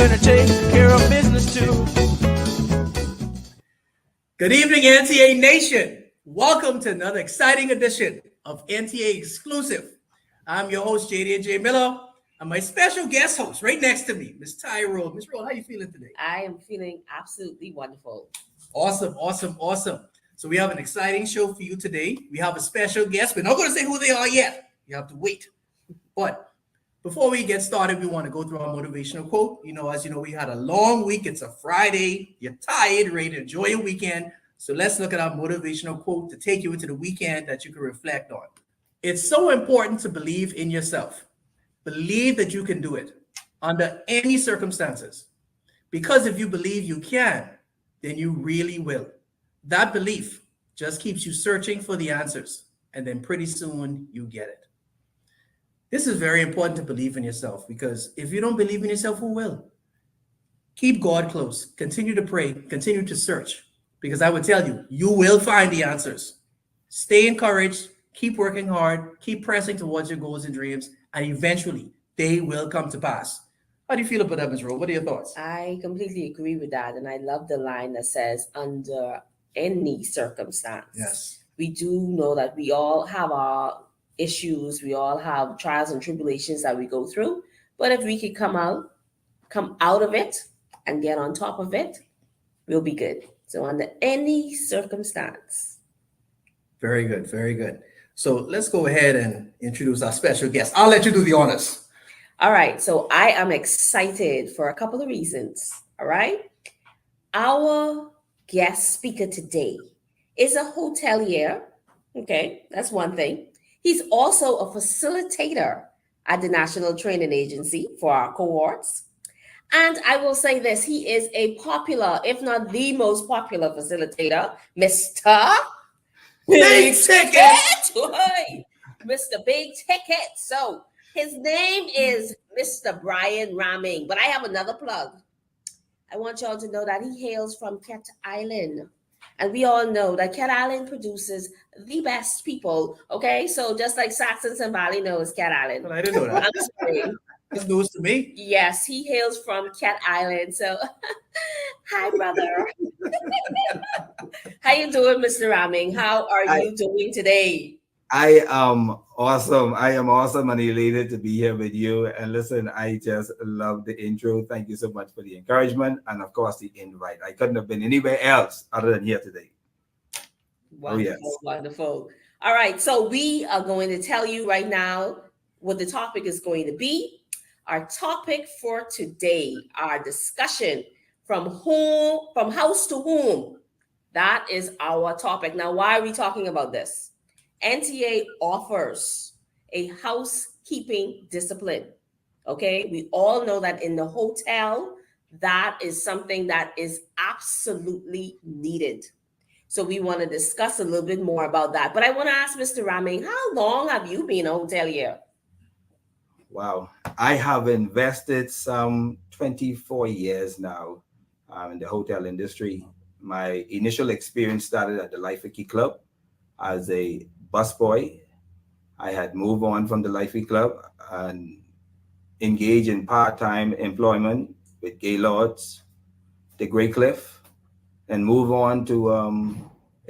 gonna take care of business too. Good evening, NTA Nation. Welcome to another exciting edition of NTA Exclusive. I'm your host, JD Miller, and my special guest host right next to me, Miss Tyrone. Miss Roll, how you feeling today? I am feeling absolutely wonderful. Awesome. So we have an exciting show for you today. We have a special guest. We're not going to say who they are yet. You have to wait. But before we get started, we want to go through our motivational quote. As you know, we had a long week. It's a Friday. You're tired, ready to enjoy your weekend. So let's look at our motivational quote to take you into the weekend that you can reflect on. It's so important to believe in yourself. Believe that you can do it under any circumstances. Because if you believe you can, then you really will. That belief just keeps you searching for the answers, and then pretty soon you get it. This is very important to believe in yourself, because if you don't believe in yourself, who will? Keep God close. Continue to pray. Continue to search, because I would tell you, you will find the answers. Stay encouraged. Keep working hard. Keep pressing towards your goals and dreams, and eventually they will come to pass. How do you feel about that, Ms. Rowe? What are your thoughts? I completely agree with that. And I love the line that says, under any circumstance. Yes. We do know that we all have our issues. We all have trials and tribulations that we go through. But if we could come out of it and get on top of it, we'll be good. So under any circumstance. Very good. So let's go ahead and introduce our special guest. I'll let you do the honors. All right. So I am excited for a couple of reasons. All right. Our guest speaker today is a hotelier. Okay. That's one thing. He's also a facilitator at the National Training Agency for our cohorts. And I will say this, he is a popular, if not the most popular facilitator, Mr. Big Ticket. Mr. Big Ticket. So his name is Mr. Brian Rahming. But I have another plug. I want y'all to know that he hails from Cat Island. And we all know that Cat Island produces the best people. Okay, so just like Saxon and Valley knows Cat Island. Well, I didn't know that. I'm sorry. It's news to me. Yes, he hails from Cat Island. So, hi, brother. How you doing, Mr. Rahming? How are you doing today? I am awesome. I am awesome and elated to be here with you. And listen, I just love the intro. Thank you so much for the encouragement and, of course, the invite. I couldn't have been anywhere else other than here today. Wonderful. All right. So we are going to tell you right now what the topic is going to be. Our topic for today, our discussion from house to home. That is our topic. Now, why are we talking about this? NTA offers a housekeeping discipline. Okay, we all know that in the hotel, that is something that is absolutely needed. So we want to discuss a little bit more about that. But I want to ask Mr. Rahming, how long have you been a hotelier? Wow, I have invested some 24 years now in the hotel industry. My initial experience started at the Life-A-Key Club as a busboy. I had moved on from the Life-A-Key Club and engaged in part-time employment with Gaylords, the Grey Cliff, and move on to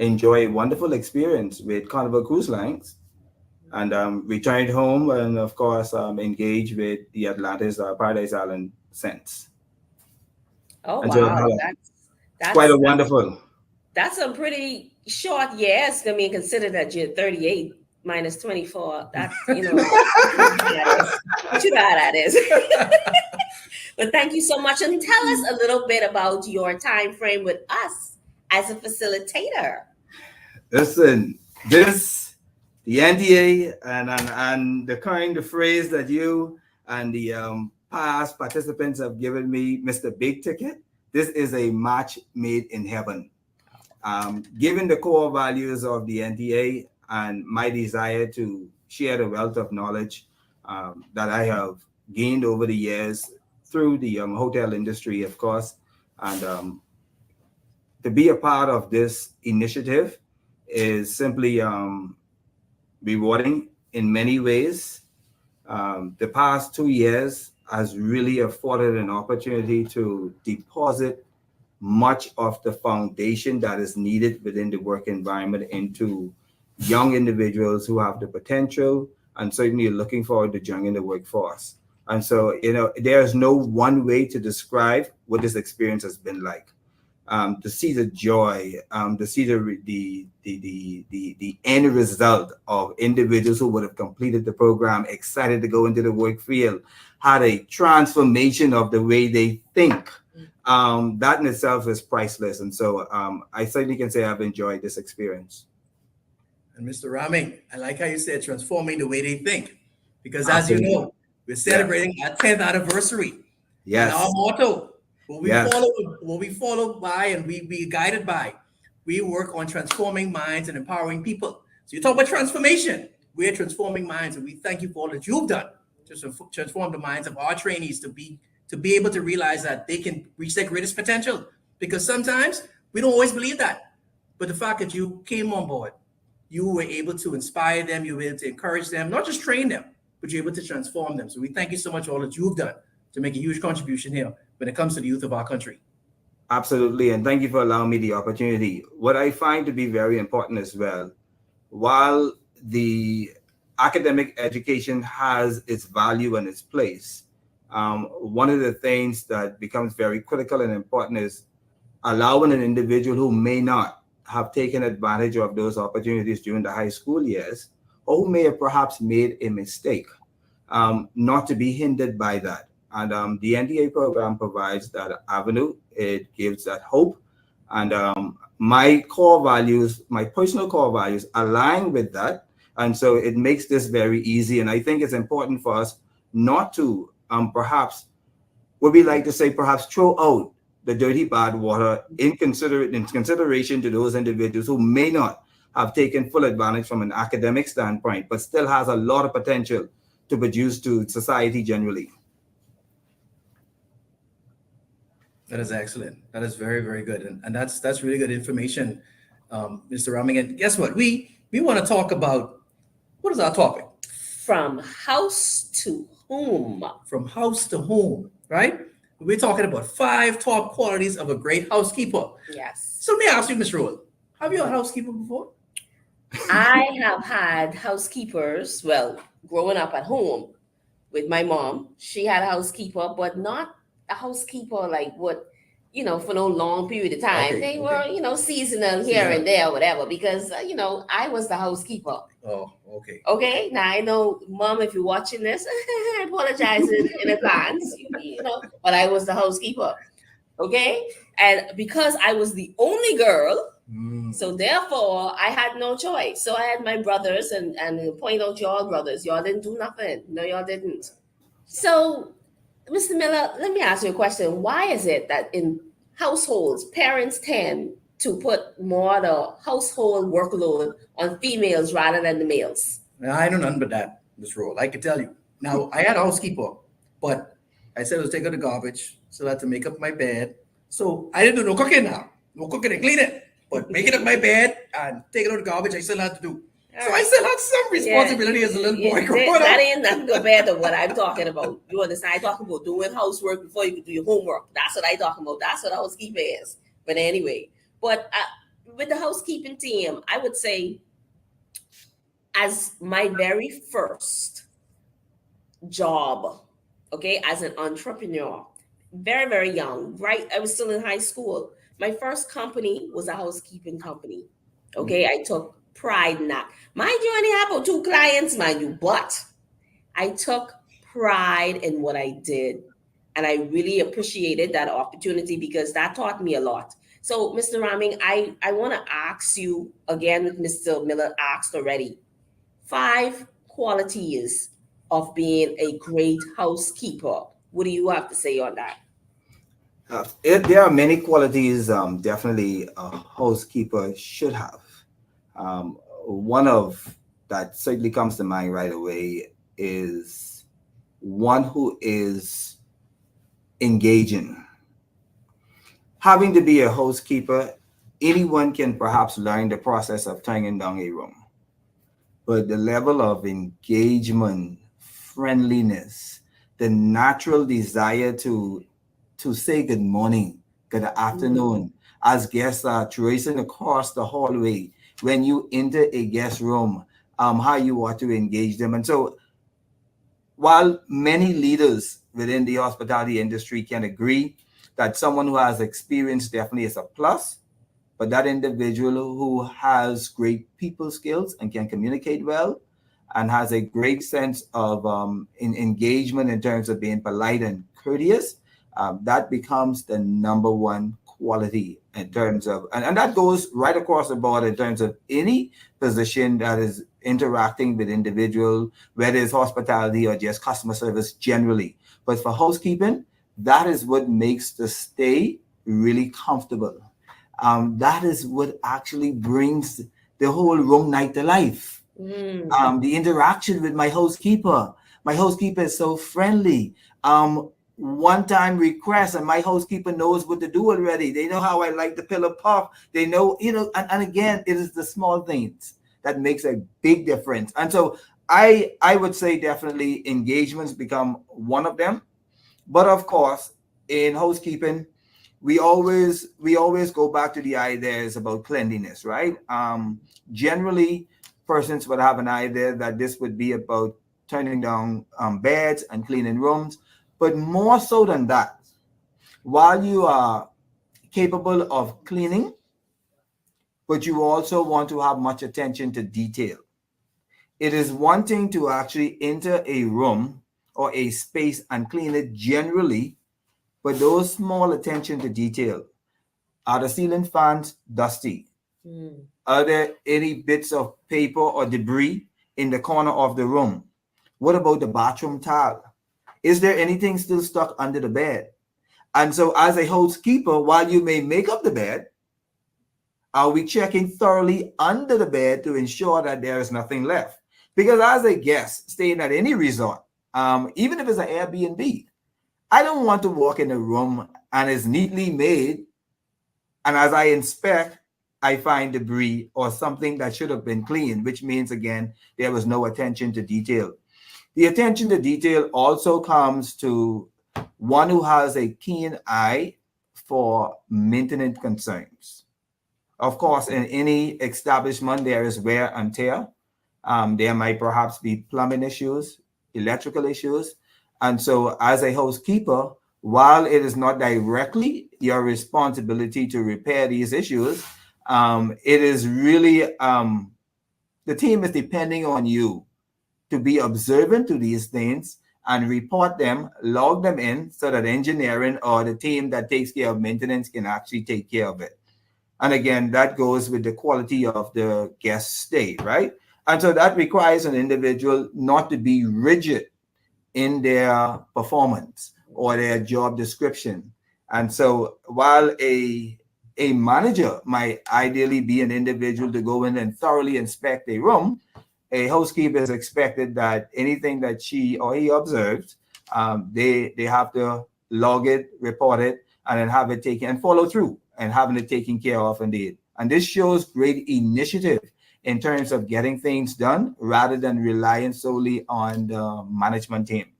enjoy a wonderful experience with Carnival Cruise Lines. And returned home and, of course, engaged with the Atlantis Paradise Island since. Oh, and wow. So, that's quite a wonderful. That's a pretty short years. I mean, consider that you're 38 minus 24. That's, you know, what you know how that is. But thank you so much. And tell us a little bit about your time frame with us as a facilitator. Listen, the NTA and the kind of phrase that you and the past participants have given me, Mr. Big Ticket, this is a match made in heaven. Given the core values of the NTA and my desire to share the wealth of knowledge that I have gained over the years through the hotel industry, of course, and to be a part of this initiative is simply rewarding in many ways. The past 2 years has really afforded an opportunity to deposit much of the foundation that is needed within the work environment into young individuals who have the potential and certainly looking forward to joining the workforce. And so, there's no one way to describe what this experience has been like. To see the joy, to see the end result of individuals who would have completed the program, excited to go into the work field, had a transformation of the way they think. That in itself is priceless. And so I certainly can say I've enjoyed this experience. And Mr. Rahming, I like how you said transforming the way they think, because as Absolutely. you know, we're celebrating our 10th anniversary. Yes. And our motto, what we Yes. follow by and we be guided by, we work on transforming minds and empowering people. So you talk about transformation. We're transforming minds, and we thank you for all that you've done to transform the minds of our trainees to be able to realize that they can reach their greatest potential. Because sometimes we don't always believe that. But the fact that you came on board, you were able to inspire them, you were able to encourage them, not just train them, but you're able to transform them. So we thank you so much for all that you've done to make a huge contribution here when it comes to the youth of our country. Absolutely. And thank you for allowing me the opportunity. What I find to be very important as well, while the academic education has its value and its place, one of the things that becomes very critical and important is allowing an individual who may not have taken advantage of those opportunities during the high school years, or who may have perhaps made a mistake, not to be hindered by that. And the NTA program provides that avenue. It gives that hope. And my core values, my personal core values align with that. And so it makes this very easy. And I think it's important for us not to perhaps, what we like to say, perhaps throw out the dirty bad water in consideration to those individuals who may not have taken full advantage from an academic standpoint, but still has a lot of potential to produce to society generally. That is excellent. That is very, very good. And that's really good information, Mr. Rahming. And guess what? We want to talk about, what is our topic? From house to home. From house to home, right? We're talking about 5 top qualities of a great housekeeper. Yes. So let me ask you, Ms. Rule, have you had a housekeeper before? I have had housekeepers, well, growing up at home with my mom. She had a housekeeper, but not a housekeeper like what, for no long period of time. Okay, They okay. were, seasonal here and there, whatever, because, I was the housekeeper. Oh, okay. Okay. Now I know, Mom, if you're watching this, I apologize in advance, but I was the housekeeper. Okay. And because I was the only girl, so therefore I had no choice. So I had my brothers and point out y'all brothers, y'all didn't do nothing. No, y'all didn't. So, Mr. Miller, let me ask you a question. Why is it that in households, parents tend to put more of the household workload on females rather than the males? Now, I know nothing but that, Ms. Rule. I can tell you. Now, I had a housekeeper, but I said I was taking out the garbage, so I had to make up my bed. So I didn't do no cooking now. No cooking and cleaning. But making up my bed and taking out the garbage, I still had to do. So I still had some responsibility as a little boy growing up. That ain't nothing compared to what I'm talking about. You understand? I talking about doing housework before you can do your homework. That's what I talking about. That's what housekeeping is. But anyway, with the housekeeping team, I would say as my very first job, okay, as an entrepreneur, very, very young, right? I was still in high school. My first company was a housekeeping company. Okay, I took pride in that. Mind you, I only had about 2 clients, mind you, but I took pride in what I did. And I really appreciated that opportunity because that taught me a lot. So, Mr. Rahming, I want to ask you again, with Mr. Miller asked already, 5 qualities of being a great housekeeper. What do you have to say on that? There are many qualities definitely a housekeeper should have. One of that certainly comes to mind right away is one who is engaging. Having to be a housekeeper, anyone can perhaps learn the process of turning down a room. But the level of engagement, friendliness, the natural desire to say good morning, good afternoon, as guests are tracing across the hallway when you enter a guest room, how you want to engage them. And so while many leaders within the hospitality industry can agree that someone who has experience definitely is a plus, but that individual who has great people skills and can communicate well and has a great sense of engagement in terms of being polite and courteous, that becomes the number one quality in terms of, and that goes right across the board in terms of any position that is interacting with individual, whether it's hospitality or just customer service generally. But for housekeeping, that is what makes the stay really comfortable. That is what actually brings the whole room night to life. The interaction with my housekeeper. My housekeeper is so friendly. One time request, and my housekeeper knows what to do already. They know how I like the pillow puff. They know, and again, it is the small things that makes a big difference. And so I would say definitely engagements become one of them. But of course, in housekeeping, we always go back to the ideas about cleanliness, right? Generally, persons would have an idea that this would be about turning down beds and cleaning rooms. But more so than that, while you are capable of cleaning, but you also want to have much attention to detail. It is one thing to actually enter a room or a space and clean it generally, but those small attention to detail. Are the ceiling fans dusty? Are there any bits of paper or debris in the corner of the room? What about the bathroom tile? Is there anything still stuck under the bed? And so as a housekeeper, while you may make up the bed, are we checking thoroughly under the bed to ensure that there is nothing left? Because as a guest staying at any resort, even if it's an Airbnb, I don't want to walk in a room and it's neatly made, and as I inspect, I find debris or something that should have been cleaned, which means, again, there was no attention to detail. The attention to detail also comes to one who has a keen eye for maintenance concerns. Of course, in any establishment, there is wear and tear. There might perhaps be plumbing issues, electrical issues. And so as a housekeeper, while it is not directly your responsibility to repair these issues, it is really, the team is depending on you to be observant to these things and report them, log them in so that engineering or the team that takes care of maintenance can actually take care of it. And again, that goes with the quality of the guest stay, right? And so that requires an individual not to be rigid in their performance or their job description. And so while a manager might ideally be an individual to go in and thoroughly inspect a room, a housekeeper is expected that anything that she or he observes, they have to log it, report it, and then have it taken and follow through and having it taken care of indeed. And this shows great initiative in terms of getting things done rather than relying solely on the management team.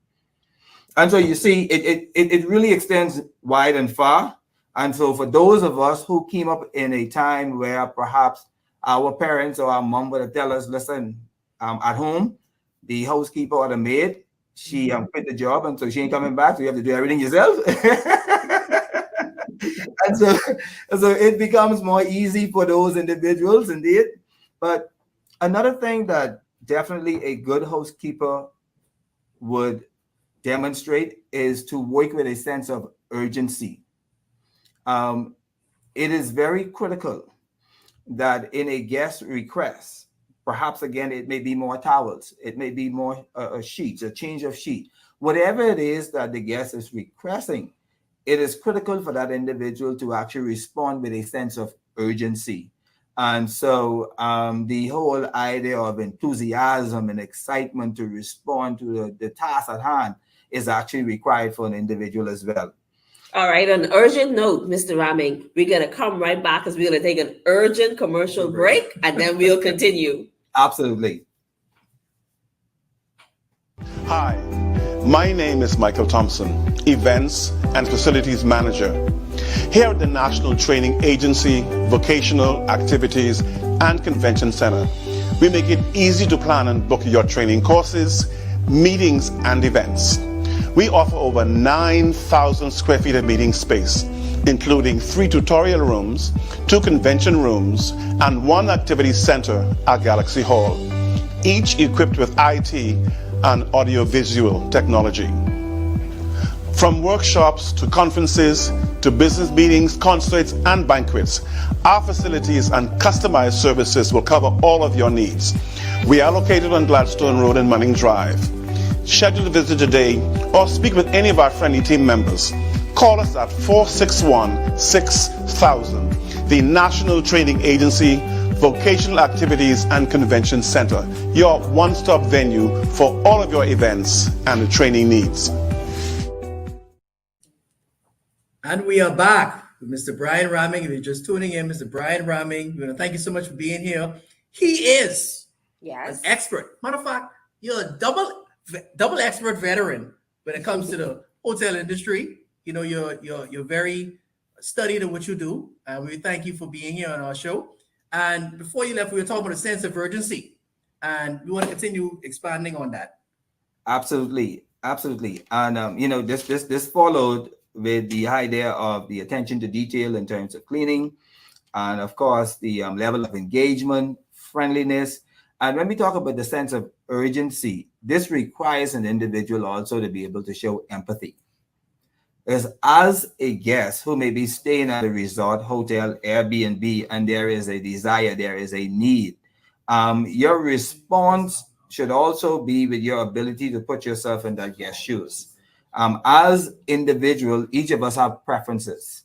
And so you see, it really extends wide and far. And so for those of us who came up in a time where perhaps our parents or our mom would tell us, listen, at home, the housekeeper or the maid, she quit the job, and so she ain't coming back, so you have to do everything yourself. And so it becomes more easy for those individuals indeed. But another thing that definitely a good housekeeper would demonstrate is to work with a sense of urgency. It is very critical that in a guest request, perhaps again, it may be more towels, it may be more sheets, a change of sheet, whatever it is that the guest is requesting, it is critical for that individual to actually respond with a sense of urgency. And so the whole idea of enthusiasm and excitement to respond to the task at hand is actually required for an individual as well. All right, on an urgent note, Mr. Rahming, we're going to come right back because we're going to take an urgent commercial break and then we'll continue. Absolutely. Hi, My name is Michael Thompson, Events and Facilities Manager. Here at the National Training Agency, Vocational Activities and Convention Center, we make it easy to plan and book your training courses, meetings, and events. We offer over 9,000 square feet of meeting space, including 3 tutorial rooms, 2 convention rooms, and 1 activity center at Galaxy Hall, each equipped with IT and audiovisual technology. From workshops to conferences to business meetings, concerts, and banquets, our facilities and customized services will cover all of your needs. We are located on Gladstone Road and Manning Drive. Schedule a visit today or speak with any of our friendly team members. Call us at 461-6000. The National Training Agency, Vocational Activities and Convention Center, your one-stop venue for all of your events and training needs. And we are back with Mr. Brian Rahming. If you're just tuning in, Mr. Brian Rahming, we want to thank you so much for being here. He is an expert. Matter of fact, you're a double expert veteran when it comes to the hotel industry. You know, you're very studied in what you do, and we thank you for being here on our show. And before you left, we were talking about a sense of urgency, and we want to continue expanding on that. Absolutely. And you know, this followed with the idea of the attention to detail in terms of cleaning, and of course the level of engagement, friendliness. And when we talk about the sense of urgency, this requires an individual also to be able to show empathy. Because as a guest who may be staying at a resort, hotel, Airbnb, and there is a desire, there is a need, your response should also be with your ability to put yourself in that guest's shoes. As individual, each of us have preferences.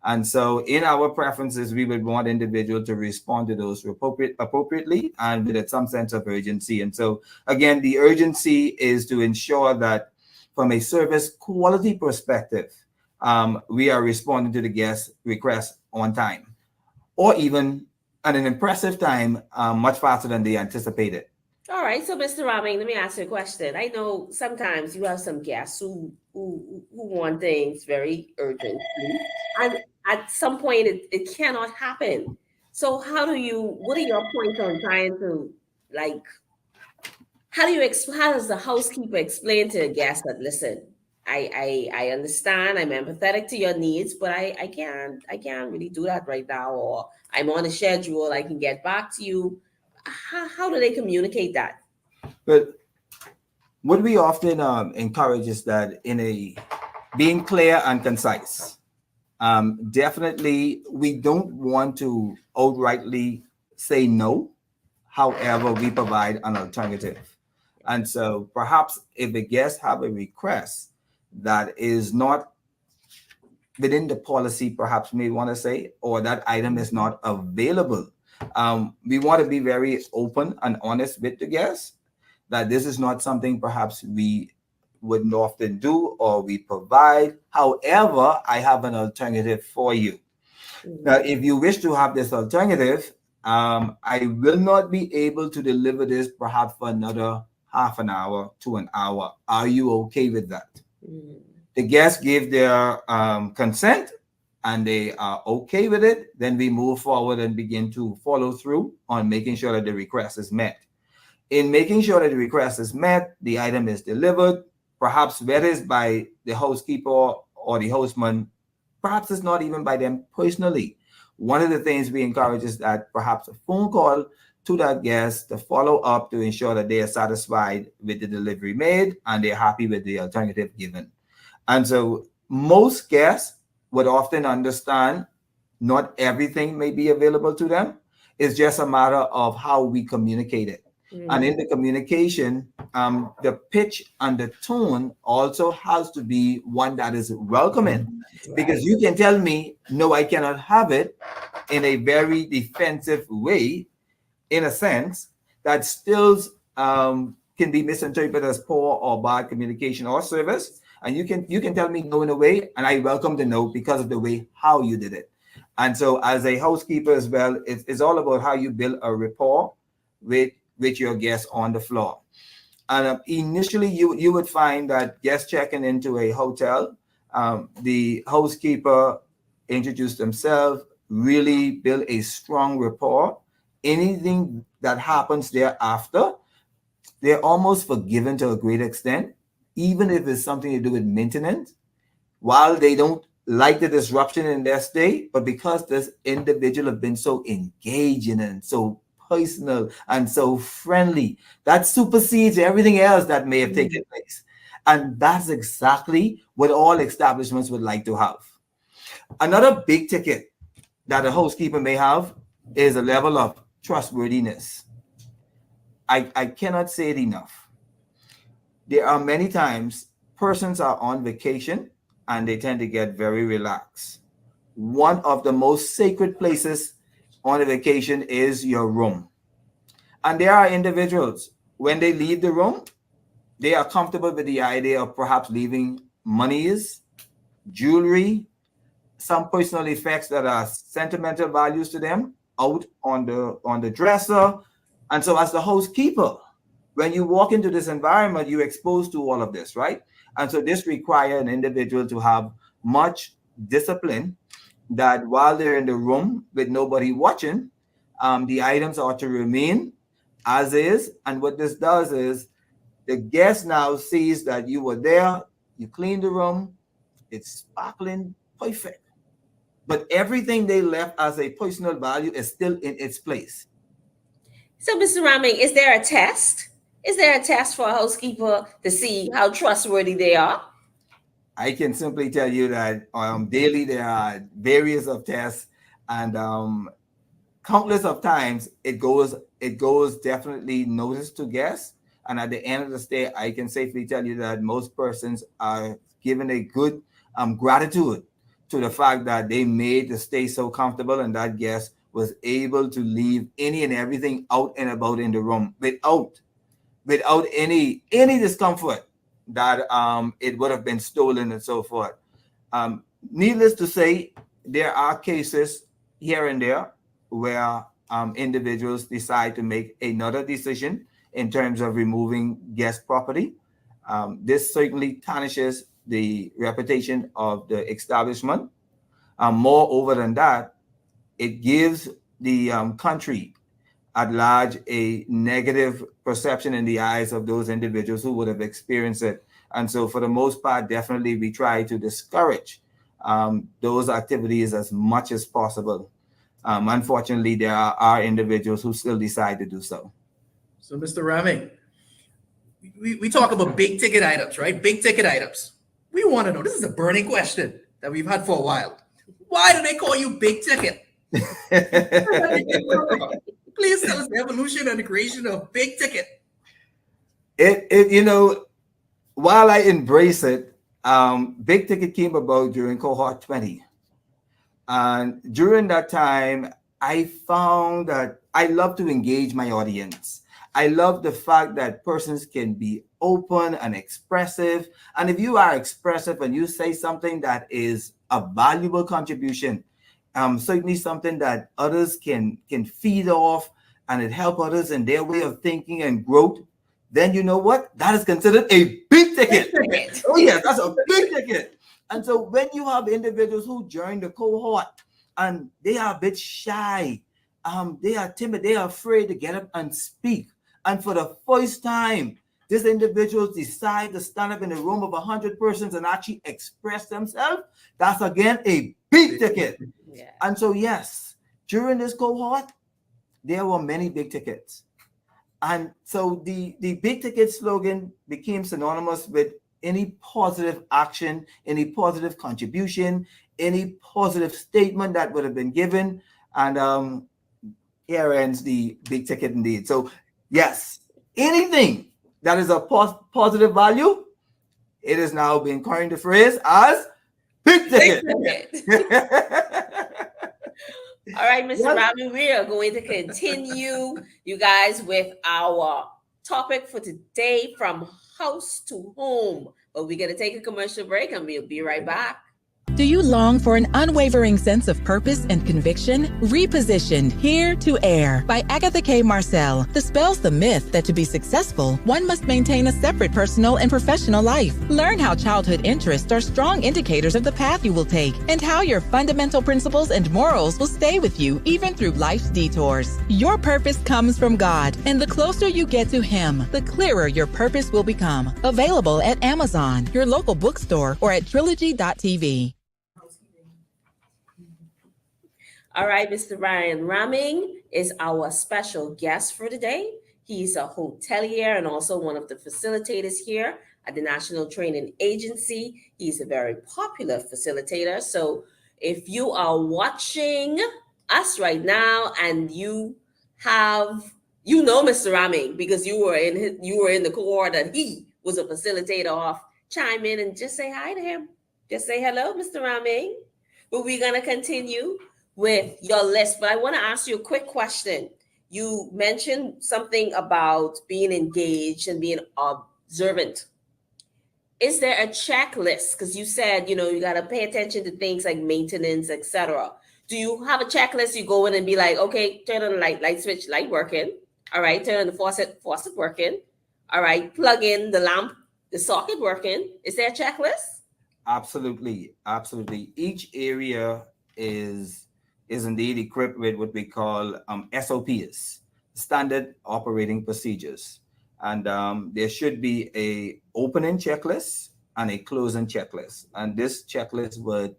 And so in our preferences, we would want individuals to respond to those appropriately and with some sense of urgency. And so again, the urgency is to ensure that from a service quality perspective, we are responding to the guest request on time, or even at an impressive time, much faster than they anticipated. All right, so Mr. Rahming, let me ask you a question. I know sometimes you have some guests who want things very urgently, and at some point it cannot happen. So what are your points on trying to, like, how does the housekeeper explain to a guest that, listen, I understand, I'm empathetic to your needs, but I can't really do that right now, or I'm on a schedule, I can get back to you. How do they communicate that? But what we often encourage is that being clear and concise. Definitely, we don't want to outrightly say no. However, we provide an alternative. And so perhaps if the guests have a request that is not within the policy, perhaps may want to say, or that item is not available, we want to be very open and honest with the guests that this is not something perhaps we wouldn't often do or we provide. However, I have an alternative for you. Now, if you wish to have this alternative, I will not be able to deliver this perhaps for another half an hour to an hour. Are you okay with that? The guests give their consent and they are okay with it, then we move forward and begin to follow through on making sure that the request is met. In making sure that the request is met, the item is delivered, perhaps whether it's by the housekeeper or the hostman, perhaps it's not even by them personally. One of the things we encourage is that perhaps a phone call to that guest to follow up to ensure that they are satisfied with the delivery made and they're happy with the alternative given. And so most guests would often understand not everything may be available to them. It's just a matter of how we communicate it. And in the communication, the pitch and the tone also has to be one that is welcoming. Because you can tell me, no, I cannot have it in a very defensive way, in a sense, that still can be misinterpreted as poor or bad communication or service. And you can tell me no in a way, and I welcome the no because of the way how you did it. And so as a housekeeper as well, it's all about how you build a rapport with your guests on the floor. And initially, you would find that guests checking into a hotel, the housekeeper introduced themselves, really build a strong rapport. Anything that happens thereafter, they're almost forgiven to a great extent, even if it's something to do with maintenance. While they don't like the disruption in their stay, but because this individual have been so engaging and so personal and so friendly, that supersedes everything else that may have taken place. And that's exactly what all establishments would like to have. Another big ticket that a housekeeper may have is a level of trustworthiness. I cannot say it enough. There are many times persons are on vacation and they tend to get very relaxed. One of the most sacred places on a vacation is your room. And there are individuals, when they leave the room, they are comfortable with the idea of perhaps leaving monies, jewelry, some personal effects that are sentimental values to them out on the dresser. And so as the housekeeper, when you walk into this environment, you're exposed to all of this, right? And so this requires an individual to have much discipline that while they're in the room with nobody watching, the items are to remain as is. And what this does is the guest now sees that you were there, you cleaned the room, it's sparkling, perfect. But everything they left as a personal value is still in its place. So, Mr. Rahming, is there a test? Is there a test for a housekeeper to see how trustworthy they are? I can simply tell you that daily there are various of tests, and countless of times it goes definitely noticed to guests. And at the end of the stay, I can safely tell you that most persons are given a good gratitude to the fact that they made the stay so comfortable, and that guest was able to leave any and everything out and about in the room without any discomfort that it would have been stolen and so forth. Needless to say, there are cases here and there where individuals decide to make another decision in terms of removing guest property. This certainly tarnishes the reputation of the establishment. Moreover than that, it gives the country at large a negative perception in the eyes of those individuals who would have experienced it. And so for the most part, definitely we try to discourage those activities as much as possible. Unfortunately, there are individuals who still decide to do so. So, Mr. Rahming, we talk about big ticket items, right? Big ticket items. We want to know, this is a burning question that we've had for a while. Why do they call you big ticket? Please tell us the evolution and the creation of big ticket. While I embrace it, big ticket came about during Cohort 20. And during that time, I found that I love to engage my audience. I love the fact that persons can be open and expressive. And if you are expressive and you say something that is a valuable contribution, certainly something that others can feed off, and it help others in their way of thinking and growth, then you know what? That is considered a big ticket. Oh yes, that's a big ticket. And so when you have individuals who join the cohort and they are a bit shy, they are timid, they are afraid to get up and speak. And for the first time, these individuals decide to stand up in a room of 100 persons and actually express themselves. That's again a big ticket. Yeah. And so, yes, during this cohort, there were many big tickets. And so the big ticket slogan became synonymous with any positive action, any positive contribution, any positive statement that would have been given. And here ends the big ticket indeed. So, yes, anything that is a positive value, it is now being coined the phrase as big ticket. All right, Mr. Rahming, we are going to continue, you guys, with our topic for today, from house to home. But we're going to take a commercial break and we'll be right back. Do you long for an unwavering sense of purpose and conviction? Repositioned Here to Air by Agatha K. Marcel dispels the myth that to be successful, one must maintain a separate personal and professional life. Learn how childhood interests are strong indicators of the path you will take and how your fundamental principles and morals will stay with you even through life's detours. Your purpose comes from God, and the closer you get to Him, the clearer your purpose will become. Available at Amazon, your local bookstore, or at trilogy.tv. All right, Mr. Ryan Rahming is our special guest for today. He's a hotelier and also one of the facilitators here at the National Training Agency. He's a very popular facilitator. So if you are watching us right now and you know Mr. Rahming because you were in the cohort and he was a facilitator of, chime in and just say hi to him. Just say hello, Mr. Rahming. But we're going to continue with your list, but I want to ask you a quick question. You mentioned something about being engaged and being observant. Is there a checklist? Because you said, you got to pay attention to things like maintenance, etc. Do you have a checklist? You go in and be like, okay, turn on the light switch, light working. All right, turn on the faucet working. All right, plug in the lamp, the socket working. Is there a checklist? Absolutely. Each area is indeed equipped with what we call SOPs, standard operating procedures. And there should be a opening checklist and a closing checklist. And this checklist would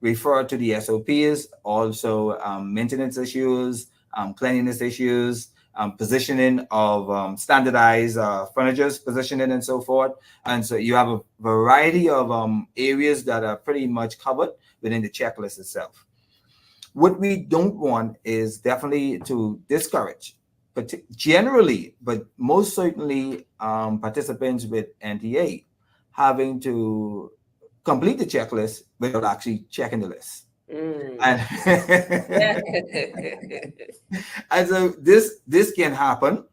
refer to the SOPs, also maintenance issues, cleanliness issues, positioning of standardized furniture's positioning and so forth. And so you have a variety of areas that are pretty much covered within the checklist itself. What we don't want is definitely to discourage, but generally, but most certainly participants with NTA having to complete the checklist without actually checking the list. And, and so this can happen.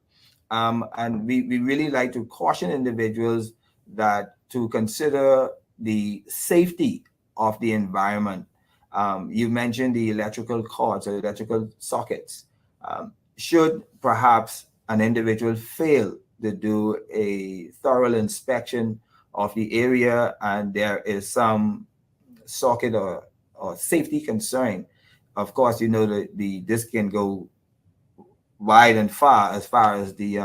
And we really like to caution individuals that to consider the safety of the environment. You mentioned the electrical cords or electrical sockets. Should perhaps an individual fail to do a thorough inspection of the area and there is some socket or safety concern, of course, this can go wide and far as the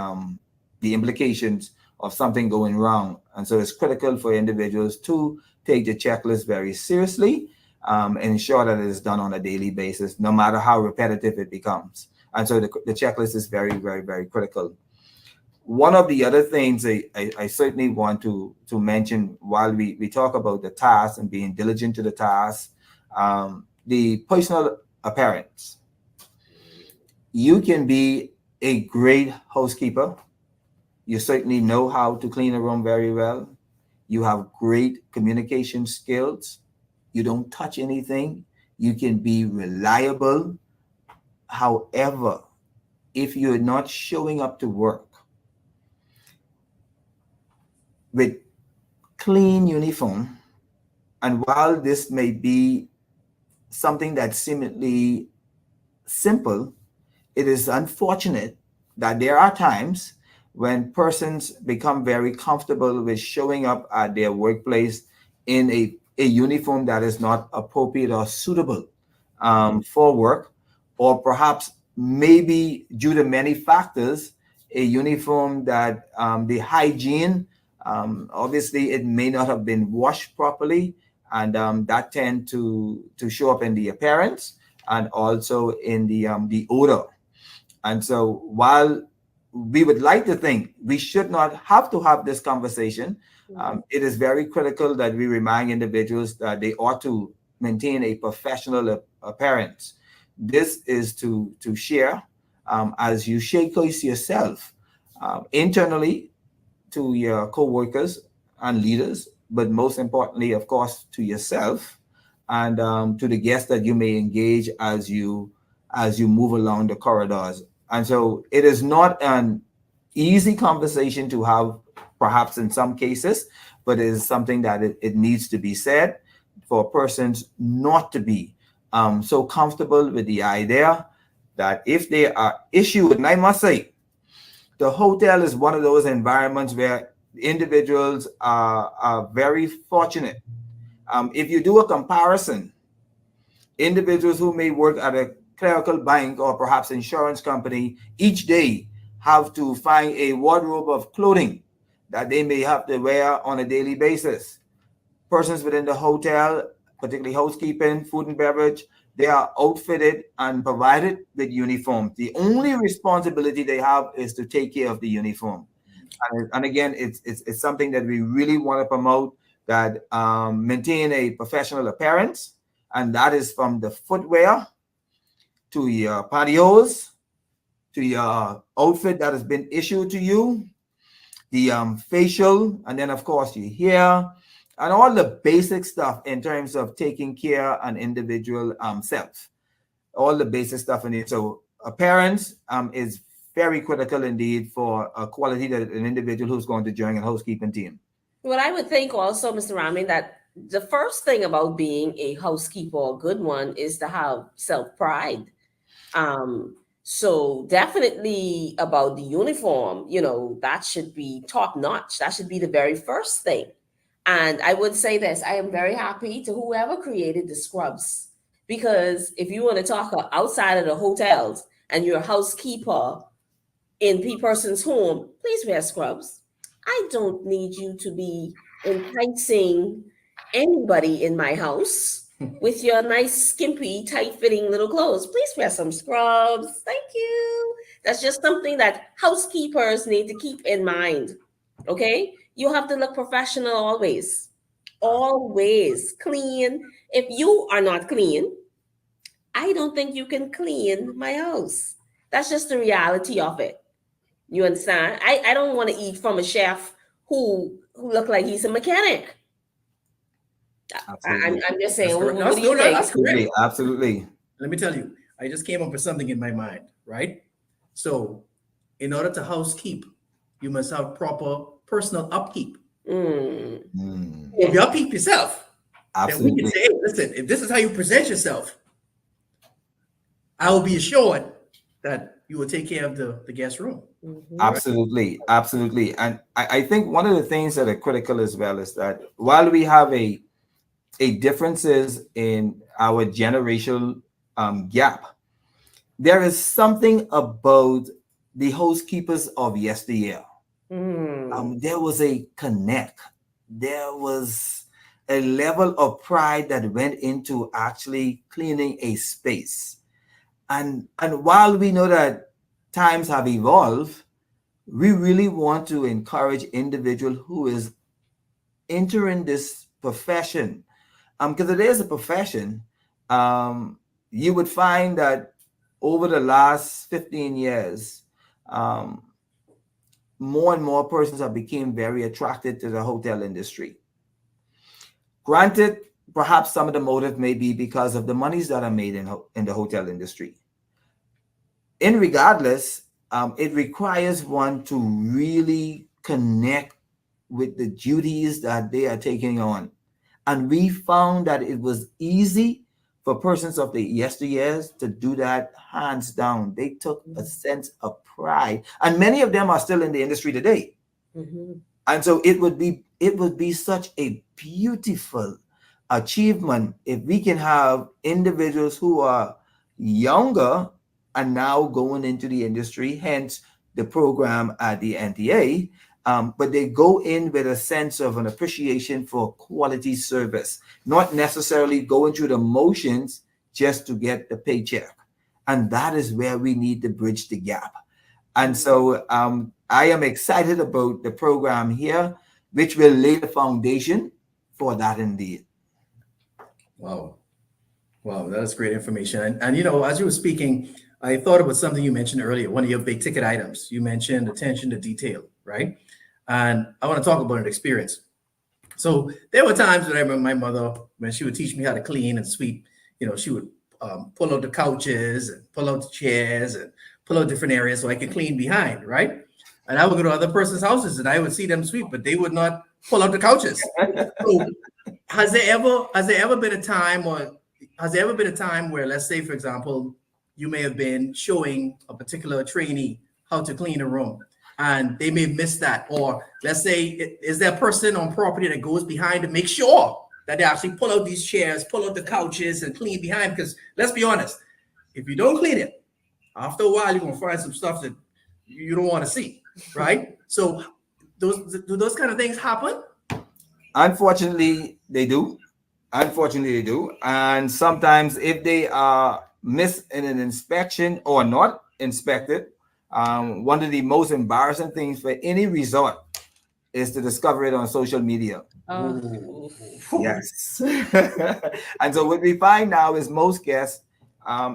implications of something going wrong. And so it's critical for individuals to take the checklist very seriously. Ensure that it is done on a daily basis, no matter how repetitive it becomes. And so the checklist is very, very, very critical. One of the other things I certainly want to mention while we talk about the task and being diligent to the task, the personal appearance. You can be a great housekeeper. You certainly know how to clean a room very well. You have great communication skills. You don't touch anything. You can be reliable. However, if you're not showing up to work with clean uniform, and while this may be something that's seemingly simple, it is unfortunate that there are times when persons become very comfortable with showing up at their workplace in a uniform that is not appropriate or suitable for work, or perhaps maybe due to many factors, a uniform that the hygiene, obviously it may not have been washed properly, and that tend to show up in the appearance and also in the odor. And so while we would like to think we should not have to have this conversation, it is very critical that we remind individuals that they ought to maintain a professional appearance. This is to share as you showcase yourself internally to your co-workers and leaders, but most importantly, of course, to yourself and to the guests that you may engage as you move along the corridors. And so it is not an easy conversation to have, perhaps in some cases, but it is something that it needs to be said for persons not to be so comfortable with the idea that if they are issued, and I must say, the hotel is one of those environments where individuals are very fortunate. If you do a comparison, individuals who may work at a clerical bank or perhaps insurance company each day have to find a wardrobe of clothing that they may have to wear on a daily basis. Persons within the hotel, particularly housekeeping, food and beverage, they are outfitted and provided with uniforms. The only responsibility they have is to take care of the uniform. And again, it's something that we really want to promote, that maintain a professional appearance, and that is from the footwear to your patios, to your outfit that has been issued to you, the facial, and then of course your hair, and all the basic stuff in terms of taking care an individual self, all the basic stuff in it. So appearance is very critical indeed for a quality that an individual who's going to join a housekeeping team. Well, I would think also, Mr. Rahming, that the first thing about being a housekeeper, a good one, is to have self-pride. So definitely about the uniform, that should be top notch. That should be the very first thing. And I would say this, I am very happy to whoever created the scrubs, because if you want to talk outside of the hotels and you're a housekeeper in the person's home, please wear scrubs. I don't need you to be enticing anybody in my house with your nice, skimpy, tight-fitting little clothes. Please wear some scrubs. Thank you. That's just something that housekeepers need to keep in mind, okay? You have to look professional always. Always clean. If you are not clean, I don't think you can clean my house. That's just the reality of it. You understand? I don't want to eat from a chef who look like he's a mechanic. I'm just saying. That's correct. Absolutely. Let me tell you, I just came up with something in my mind, right? So, in order to housekeep, you must have proper personal upkeep. If you upkeep yourself, absolutely, then we can say, hey, listen, if this is how you present yourself, I will be assured that you will take care of the guest room. Absolutely. And I think one of the things that are critical as well is that while we have a differences in our generational gap, there is something about the housekeepers of yesteryear. There was a connect. There was a level of pride that went into actually cleaning a space. And while we know that times have evolved, we really want to encourage individuals who is entering this profession. Because it is a profession, you would find that over the last 15 years, more and more persons have become very attracted to the hotel industry. Granted, perhaps some of the motive may be because of the monies that are made in the hotel industry. Regardless, it requires one to really connect with the duties that they are taking on. And we found that it was easy for persons of the yesteryears to do that hands down. They took a sense of pride, and many of them are still in the industry today. And so it would be such a beautiful achievement if we can have individuals who are younger and now going into the industry, hence the program at the NTA, but they go in with a sense of an appreciation for quality service, not necessarily going through the motions just to get the paycheck. And that is where we need to bridge the gap. And so I am excited about the program here, which will lay the foundation for that indeed. Wow, that is great information. And as you were speaking, I thought about something you mentioned earlier, one of your big ticket items. You mentioned attention to detail, right? And I want to talk about an experience. So there were times when I remember my mother, when she would teach me how to clean and sweep, she would pull out the couches and pull out the chairs and pull out different areas so I could clean behind, right? And I would go to other person's houses and I would see them sweep, but they would not pull out the couches. So has there ever been a time, or has there ever been a time where, let's say, for example, you may have been showing a particular trainee how to clean a room, and they may have missed that, or let's say, is there a person on property that goes behind to make sure that they actually pull out these chairs, pull out the couches, and clean behind? Because let's be honest, if you don't clean it, after a while, you're gonna find some stuff that you don't want to see, right? So do those kind of things happen? Unfortunately, they do. Unfortunately, they do. And sometimes if they are missed in an inspection or not inspected, one of the most embarrassing things for any resort is to discover it on social media. Oh. Yes. And so what we find now is most guests,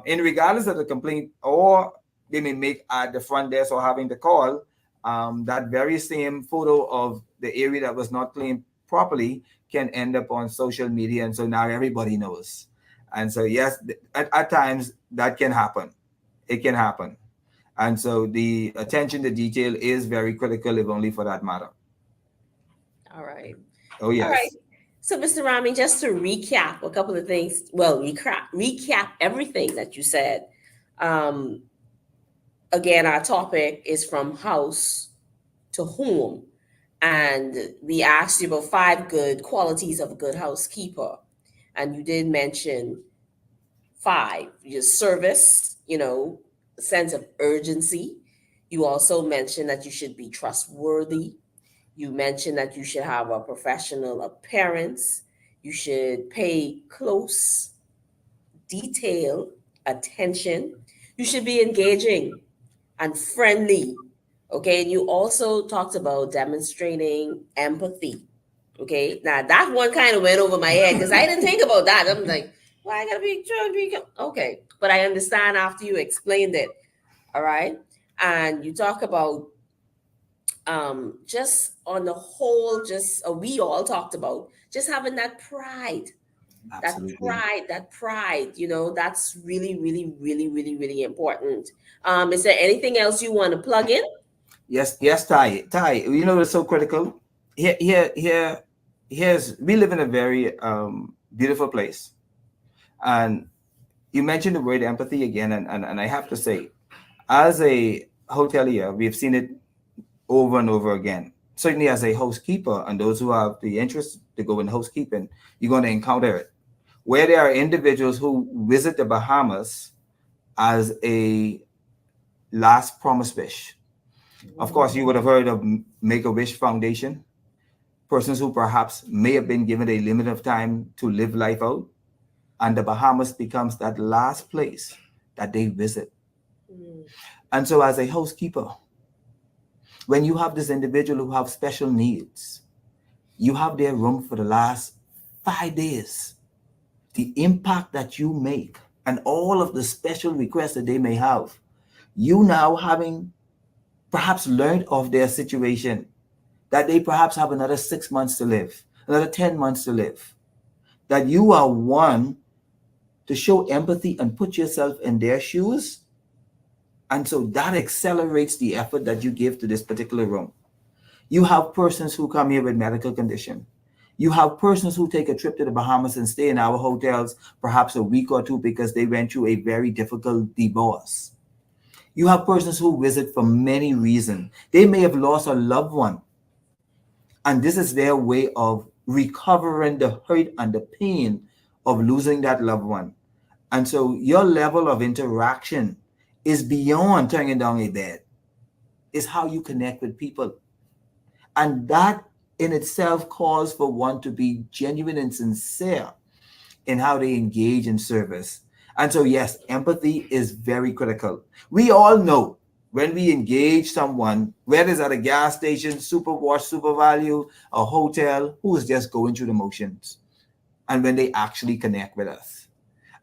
in regardless of the complaint, or they may make at the front desk or having the call, that very same photo of the area that was not cleaned properly can end up on social media, and so now everybody knows. And so yes, at times that can happen. It can happen. And so the attention to detail is very critical, if only for that matter. All right. Oh yes. All right. So, Mr. Rahming, just to recap a couple of things. Well, recap everything that you said. Again, our topic is from house to home. And we asked you about 5 good qualities of a good housekeeper. And you did mention 5. Your service, a sense of urgency. You also mentioned that you should be trustworthy. You mentioned that you should have a professional appearance. You should pay close, detailed attention. You should be engaging and friendly. Okay. And you also talked about demonstrating empathy. Okay. Now that one kind of went over my head because I didn't think about that. I'm like, well, I gotta be okay. But I understand after you explained it. All right. And you talk about just on the whole, we all talked about just having that pride. Absolutely. That pride, that's really, really, really, really, really important. Is there anything else you want to plug in? Yes, Ty, it's so critical. Here's we live in a very beautiful place, and you mentioned the word empathy again, and I have to say, as a hotelier, we've seen it over and over again. Certainly as a housekeeper, and those who have the interest to go in housekeeping, you're going to encounter it. Where there are individuals who visit the Bahamas as a last promise wish. Of course, you would have heard of Make-A-Wish Foundation, persons who perhaps may have been given a limit of time to live life out, and the Bahamas becomes that last place that they visit. And so as a housekeeper, when you have this individual who have special needs, you have their room for the last 5 days. The impact that you make and all of the special requests that they may have, you now having perhaps learned of their situation, that they perhaps have another 6 months to live, another 10 months to live, that you are one to show empathy and put yourself in their shoes. And so that accelerates the effort that you give to this particular room. You have persons who come here with medical condition. You have persons who take a trip to the Bahamas and stay in our hotels perhaps a week or two because they went through a very difficult divorce. You have persons who visit for many reasons. They may have lost a loved one, and this is their way of recovering the hurt and the pain of losing that loved one. And so your level of interaction is beyond turning down a bed. It's how you connect with people. And that in itself calls for one to be genuine and sincere in how they engage in service. And so, yes, empathy is very critical. We all know when we engage someone, whether it's at a gas station, Super Wash, Super Value, a hotel, who is just going through the motions, and when they actually connect with us.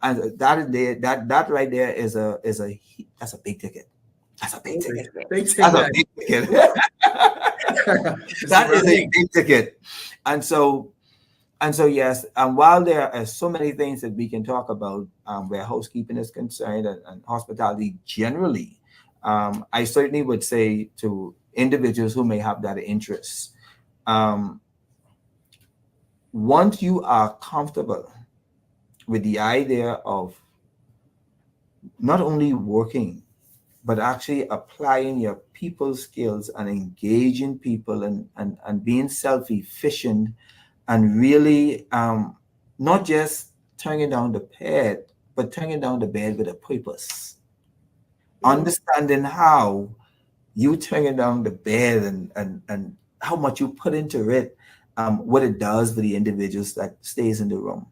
And that right there is that's a big ticket. That's a big ticket. That's a big ticket. That is a big ticket. And so yes, and while there are so many things that we can talk about where housekeeping is concerned and hospitality generally, I certainly would say to individuals who may have that interest, once you are comfortable with the idea of not only working, but actually applying your people skills and engaging people and being self-efficient and really not just turning down the bed, but turning down the bed with a purpose. Understanding how you turning down the bed and how much you put into it, what it does for the individuals that stays in the room.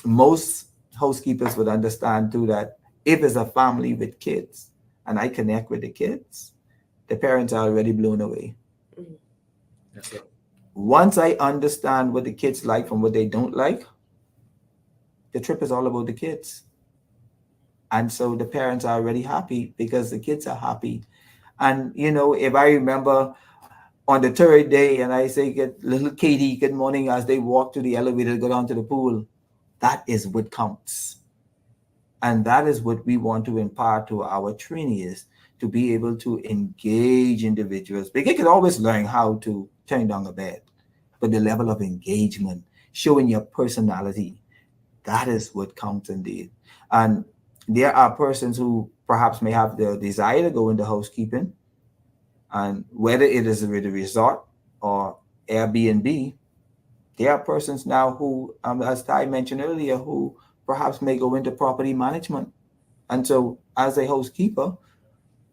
Most housekeepers would understand too that if it's a family with kids and I connect with the kids, the parents are already blown away. That's it. Once I understand what the kids like from what they don't like, the trip is all about the kids. And so the parents are already happy because the kids are happy. And, you know, if I remember on the third day and I say, get little Katie, good morning, as they walk to the elevator to go down to the pool, that is what counts. And that is what we want to impart to our trainees, to be able to engage individuals. Because they can always learn how to turn down a bed, but the level of engagement, showing your personality, that is what counts indeed. And there are persons who perhaps may have the desire to go into housekeeping, and whether it is with a resort or Airbnb, there are persons now who, as Ty mentioned earlier, who perhaps may go into property management. And so as a housekeeper,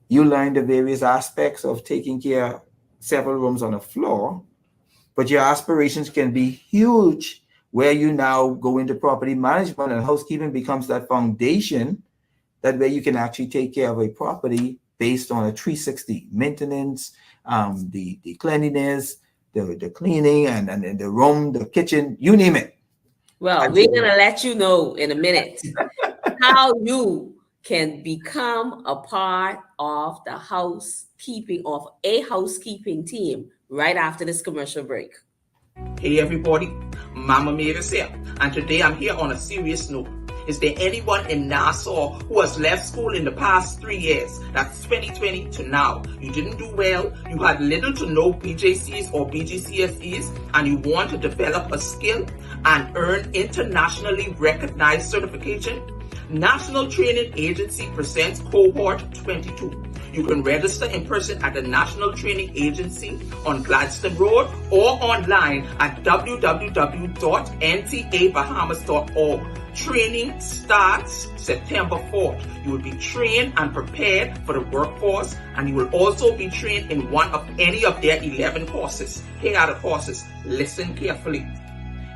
you learn the various aspects of taking care of several rooms on a floor, but your aspirations can be huge where you now go into property management, and housekeeping becomes that foundation that way you can actually take care of a property based on a 360 maintenance, the cleanliness, the cleaning, and the room, the kitchen, you name it. Well, we're going to let you know in a minute how you can become a part of the housekeeping, of a housekeeping team right after this commercial break. Hey everybody, Mama Mavis here, and today I'm here on a serious note. Is there anyone in Nassau who has left school in the past 3 years, that's 2020 to now? You didn't do well, you had little to no BJCs or BGCSEs, and you want to develop a skill and earn internationally recognized certification? National Training Agency presents Cohort 22. You can register in person at the National Training Agency on Gladstone Road or online at www.ntabahamas.org. Training starts September 4th. You will be trained and prepared for the workforce, and you will also be trained in one of any of their 11 courses. Here are the courses. Listen carefully.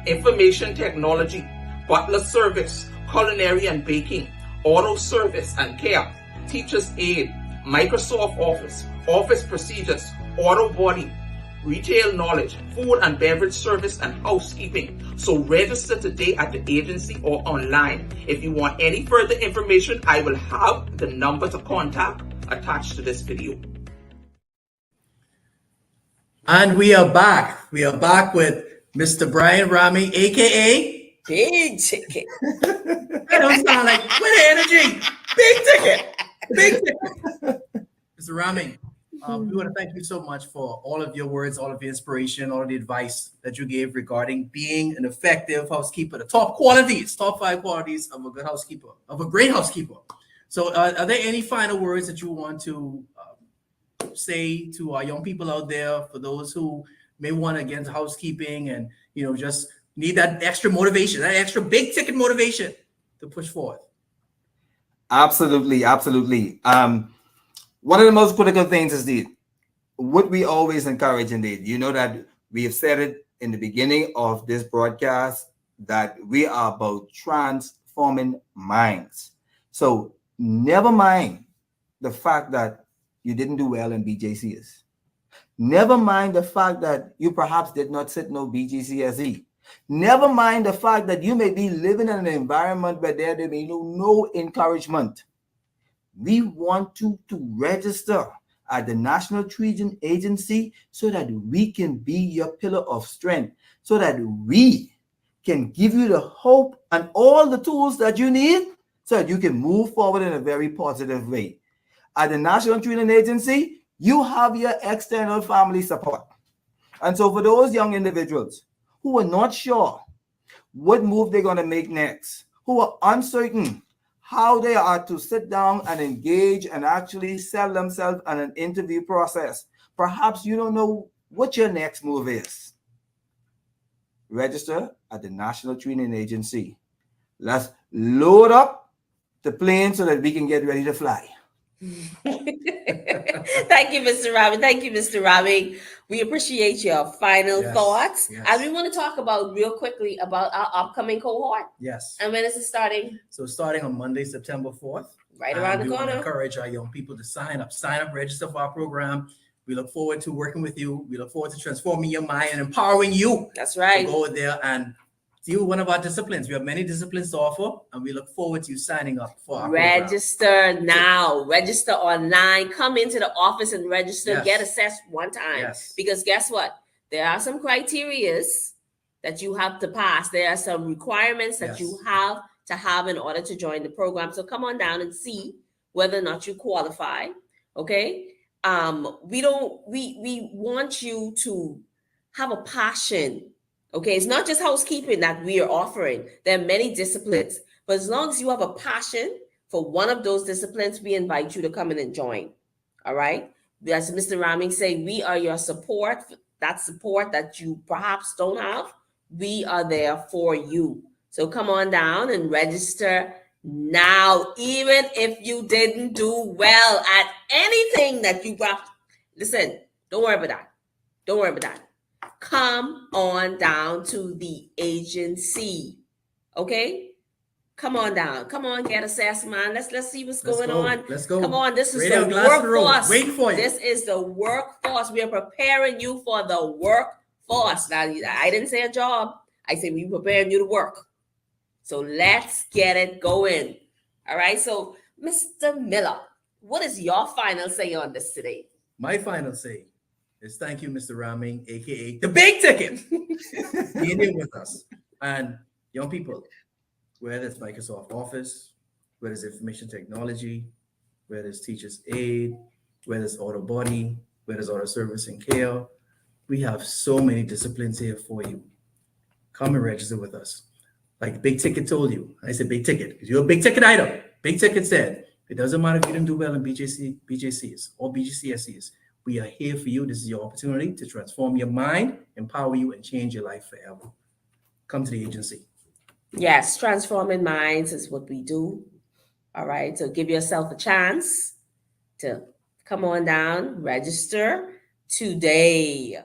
Information technology, butler service, culinary and baking, auto service and care, teacher's aid, Microsoft Office, office procedures, auto body, retail knowledge, food and beverage service, and housekeeping. So register today at the agency or online. If you want any further information, I will have the number to contact attached to this video. And we are back. We are back with Mr. Brian Rahming, aka Big ticket. I don't sound like with energy. Big ticket. Big ticket. Mr. Rahming, we want to thank you so much for all of your words, all of your inspiration, all of the advice that you gave regarding being an effective housekeeper, the top qualities, top 5 qualities of a good housekeeper, of a great housekeeper. So are there any final words that you want to say to our young people out there, for those who may want to get into housekeeping and, you know, just need that extra motivation, that extra big ticket motivation to push forward? Absolutely. One of the most critical things is what we always encourage indeed. You know that we have said it in the beginning of this broadcast that we are about transforming minds. So never mind the fact that you didn't do well in BJCS. Never mind the fact that you perhaps did not sit no BGCSE. Never mind the fact that you may be living in an environment where there may be no encouragement. We want you to register at the National Training Agency so that we can be your pillar of strength, so that we can give you the hope and all the tools that you need so that you can move forward in a very positive way. At the National Training Agency, you have your external family support. And so for those young individuals who are not sure what move they're going to make next, who are uncertain how they are to sit down and engage and actually sell themselves in an interview process. Perhaps you don't know what your next move is. Register at the National Training Agency. Let's load up the plane so that we can get ready to fly. Thank you, Mr. Rahming. Thank you, Mr. Rahming. We appreciate your final Yes, thoughts. yes. And we want to talk about real quickly about our upcoming cohort. Yes. And when is it starting? So starting on Monday, September 4th. Right around the we want to corner. encourage our young people to sign up, register for our program. We look forward to working with you. We look forward to transforming your mind and empowering you That's to right. go there and do one of our disciplines. We have many disciplines to offer, and we look forward to you signing up for our program. Register now. Register online. Come into the office and register. Yes. Get assessed one time. Yes. Because guess what? There are some criterias that you have to pass. There are some requirements that Yes. you have to have in order to join the program. So come on down and see whether or not you qualify. Okay. We want you to have a passion. Okay, it's not just housekeeping that we are offering. There are many disciplines, but as long as you have a passion for one of those disciplines, we invite you to come in and join. All right. As Mr. Rahming say, we are your support. That support that you perhaps don't have, we are there for you. So come on down and register now, even if you didn't do well at anything that you got. Listen, don't worry about that. Don't worry about that. Come on down to the agency. Okay? Come on down. Come on, get assessed, man. Let's see what's going on. Let's go. Come on, this is Radio the Glasgow Road, workforce. waiting for you. This is the workforce. We are preparing you for the workforce. Now, I didn't say a job. I said we preparing you to work. So let's get it going. All right. So, Mr. Miller, what is your final say on this today? My final say is thank you, Mr. Rahming, aka the big ticket, being here with us. And young people, whether it's Microsoft Office, whether it's information technology, whether it's teachers aid, whether it's auto body, whether it's auto service and care, we have so many disciplines here for you. Come and register with us. Like Big Ticket told you, I said big ticket because you're a big ticket item. Big Ticket said, it doesn't matter if you didn't do well in BJCs or BGCSEs. We are here for you. This is your opportunity to transform your mind, empower you, and change your life forever. Come to the agency. Yes, transforming minds is what we do. All right. So give yourself a chance to come on down, register today.